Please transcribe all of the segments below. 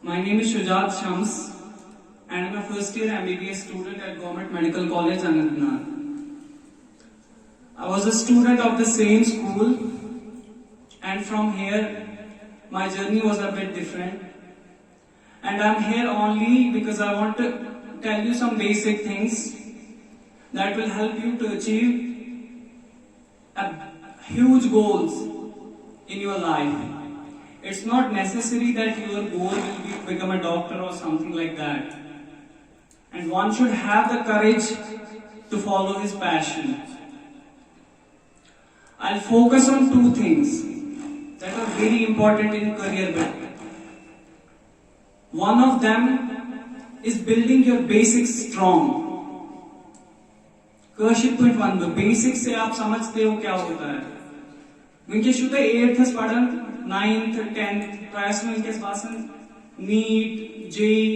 My name is Shujat Shams and I'm a first year MBBS student at Government Medical College, Anantnag. I was a student of the same school, and from here my journey was a bit different. And I'm here only because I want to tell you some basic things that will help you to achieve huge goals in your life. It's not necessary that your goal will be to become a doctor or something like that. And one should have the courage to follow his passion. I'll focus on two things that are very important in career building. One of them is building your basics strong. Kashif point one, the basics से आप समझते हो क्या होता है? विंकेश शुद्ध 8th पढ़न 9th 10th ट्रायस में इनके पास नीट जेई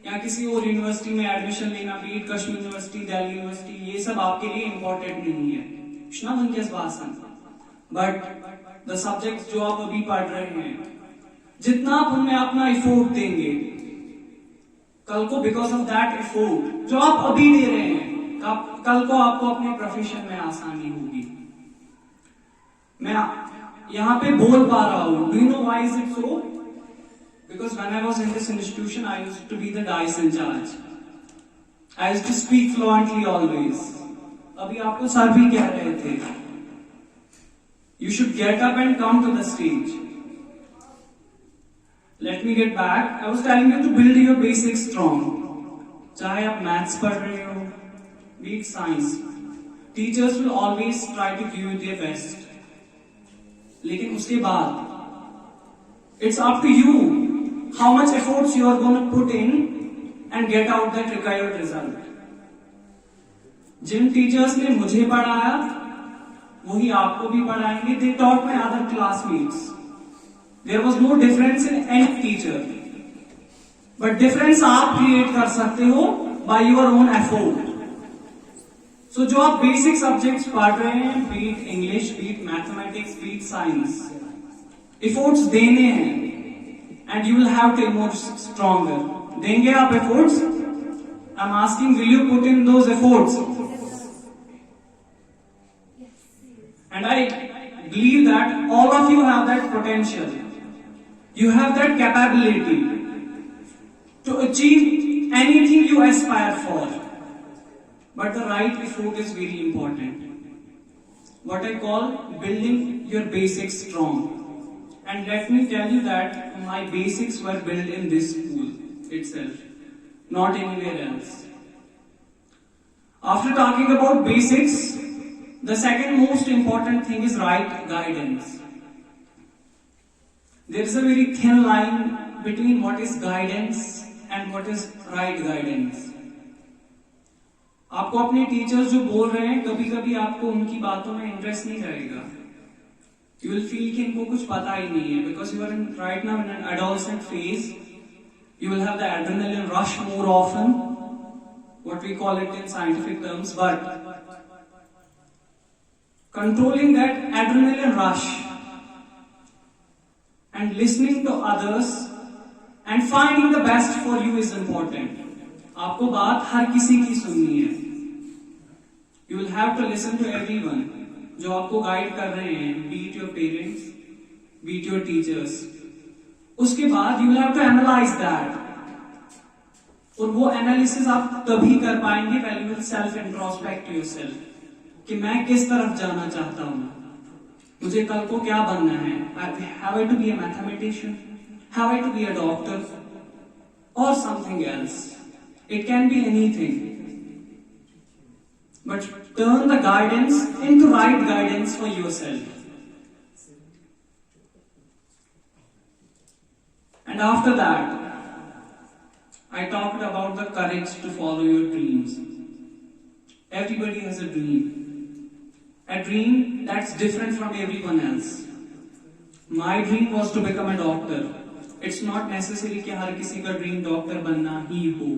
या किसी और यूनिवर्सिटी में एडमिशन लेना, be it Kashmir university, Delhi university, ये सब आपके लिए इम्पोर्टेंट नहीं है, ना उनके पास। बट द सब्जेक्ट्स जो आप अभी पढ़ रहे हैं, जितना आप उनमें अपना एफोर्ट देंगे, कल को बिकॉज ऑफ दैट एफोर्ट जो आप अभी दे रहे हैं, कल को आपको अपने प्रोफेशन में आसानी होगी। मैं यहाँ पे बोल पा रहा हूँ, do you know why is it so? Because when I was in this institution I used to be the dais incharge. I used to speak fluently always. अभी आपको सर भी कह रहे थे, you should get up and come to the stage. Let me get back. I was telling you to build your basic strong. चाहे आप maths पढ़ रहे हो, be it science, teachers will always try to give you their best. लेकिन उसके बाद it's up to you how much efforts you are gonna put in and get out that required result. जिन teachers ने मुझे पढ़ाया वही आपको भी पढ़ाएंगे। They taught my other classmates. There was no difference in any teacher, but difference आप create कर सकते हो by your own effort. So जो आप बेसिक सब्जेक्ट्स पढ़ रहे हैं, be it English, beat mathematics, be it science, efforts देने हैं and you will have to emote stronger. देंगे आप efforts? I am asking, will you put in those efforts? And I believe that all of you have that potential. You have that capability to achieve anything you aspire for. But the right effort is very important. What I call building your basics strong. And let me tell you that my basics were built in this school itself, not anywhere else. After talking about basics, the second most important thing is right guidance. There is a very thin line between what is guidance and what is right guidance. आपको अपने teachers जो बोल रहे हैं, कभी कभी आपको उनकी बातों में इंटरेस्ट नहीं रहेगा। You will feel कि इनको कुछ पता ही नहीं है, because you are right now in an adolescent phase. You will have the adrenaline rush more often, what we call it in scientific terms, but controlling that adrenaline rush and listening to others and finding the best for you is important. आपको बात हर किसी की सुननी है। You will have to listen to everyone जो आपको guide कर रहे हैं, be it your parents, be it your teachers. उसके बाद you will have to analyze that. और वो एनालिसिस आप तभी कर पाएंगे when you will self introspect yourself. कि मैं किस तरफ जाना चाहता हूं, मुझे कल को क्या बनना है। Have I to be a mathematician? Have I to be a doctor? Or something else? It can be anything. But turn the guidance into right guidance for yourself. And after that, I talked about the courage to follow your dreams. Everybody has a dream. A dream that's different from everyone else. My dream was to become a doctor. It's not necessary कि हर किसी का dream doctor बनना ही हो।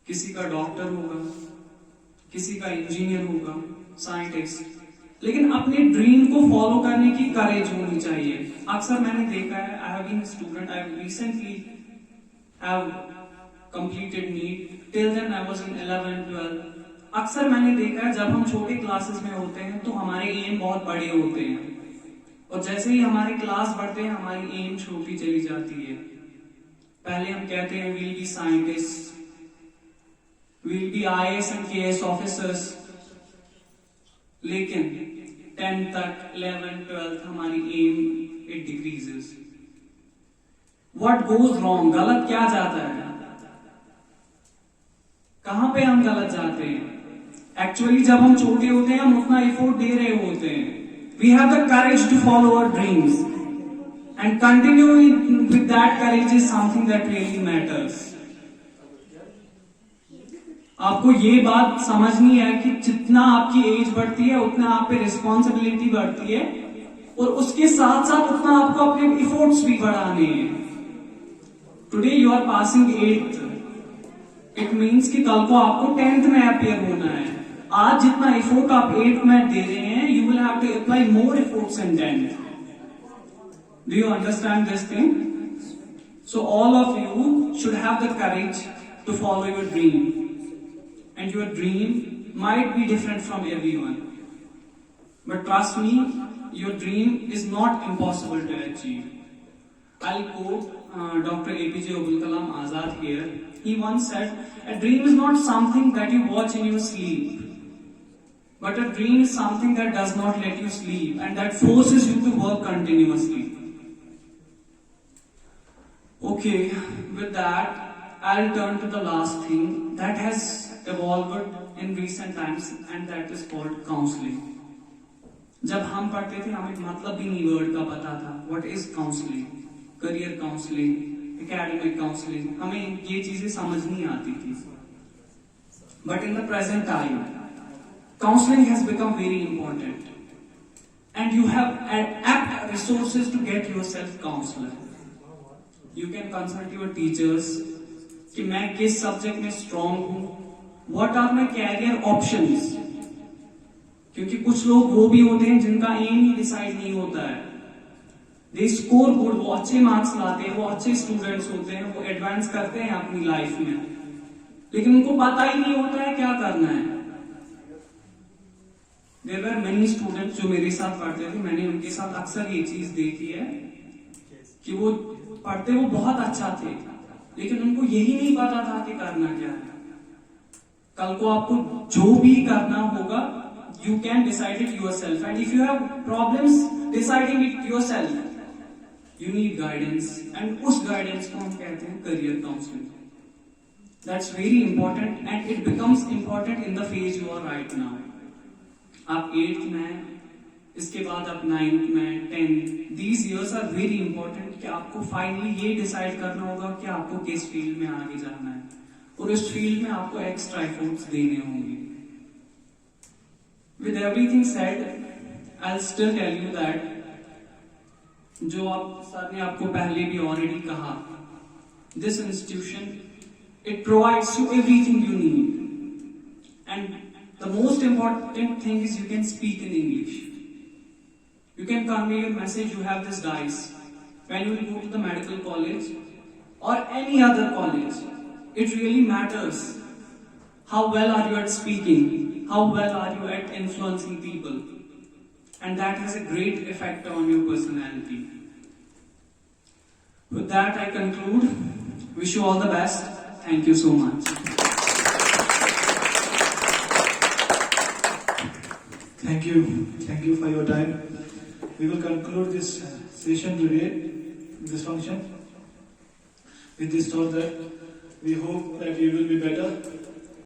किसी का doctor होगा, किसी का इंजीनियर होगा, साइंटिस्ट, लेकिन अपने ड्रीम को फॉलो करने की करेज होनी चाहिए। अक्सर मैंने देखा है, I have been student, I recently have completed NEET, till then I was in 11 12। अक्सर मैंने देखा है जब हम छोटे क्लासेस में होते हैं तो हमारे एम बहुत बड़े होते हैं, और जैसे ही हमारे क्लास बढ़ते हैं हमारी एम छोटी चली जाती है। पहले हम कहते हैं will be scientist, will be IAS and KS officers, लेकिन 10 तक 11 12 हमारी aim it decreases. What goes wrong, गलत क्या जाता है, कहां पे हम गलत जाते हैं? एक्चुअली जब हम छोटे होते हैं हम उतना एफर्ट दे रहे होते हैं। We have the courage to follow our dreams and continue with that courage is something that really matters. आपको ये बात समझनी है कि जितना आपकी एज बढ़ती है उतना आप पे रिस्पॉन्सिबिलिटी बढ़ती है, और उसके साथ साथ उतना आपको अपने एफर्ट्स भी बढ़ाने हैं। Today you are passing 8th, it means कि कल को आपको 10th में अपियर होना है। आज जितना एफर्ट आप 8th में दे रहे हैं, you will have to apply more efforts in 10th। Do you understand this thing? So all of you should have the courage to follow your dream, and your dream might be different from everyone, but trust me, your dream is not impossible to achieve. I'll quote Dr. APJ Abdul Kalam Azad here. He once said, a dream is not something that you watch in your sleep, but a dream is something that does not let you sleep and that forces you to work continuously. Okay, with that I'll turn to the last thing that has evolved in recent times, and that is called counseling. जब हम पढ़ते थे हमें मतलब भी नहीं word का पता था। What is counseling? Career counselling, academic counselling, हमें ये चीजें समझ नहीं आती थी। But in the present time, counseling has become very important, and you have apt resources to get yourself counselor. You can consult your teachers कि मैं किस सब्जेक्ट में स्ट्रांग हूं, what are my career options, क्योंकि कुछ लोग वो भी होते हैं जिनका एम ही डिसाइड नहीं होता है। दे स्कोर गुड, वो अच्छे मार्क्स लाते हैं, वो अच्छे स्टूडेंट्स होते हैं, वो एडवांस करते हैं अपनी लाइफ में, लेकिन उनको पता ही नहीं होता है क्या करना है। देयर वर मेनी स्टूडेंट्स जो मेरे साथ पढ़ते थे, मैंने उनके साथ अक्सर ये चीज देखी है कि वो पढ़ते वो बहुत अच्छा थे, लेकिन उनको यही नहीं पता था कि करना क्या है। कल को आपको जो भी करना होगा, you can decide it yourself, and if you have problems deciding it yourself, you need guidance, and उस गाइडेंस को हम कहते हैं career counselling. That's very important and it becomes important in the phase you are right now. आप 8th में हैं, इसके बाद आप 9th में, 10th, these years are very important कि आपको फाइनली ये डिसाइड करना होगा कि आपको किस फील्ड में आगे जाना है, और इस फील्ड में आपको एक्स्ट्रा एफर्ट्स देने होंगे। With everything said, I will still tell you that जो आप सर ने आपको पहले भी ऑलरेडी कहा, this institution it provides you everything you need, and the most important thing is you can speak in English. You can convey your message. You have this dice. When you will go to the medical college or any other college, it really matters how well are you at speaking, how well are you at influencing people, and that has a great effect on your personality. With that, I conclude. Wish you all the best. Thank you so much. Thank you for your time. We will conclude this session today, this function, with this thought that we hope that you will be better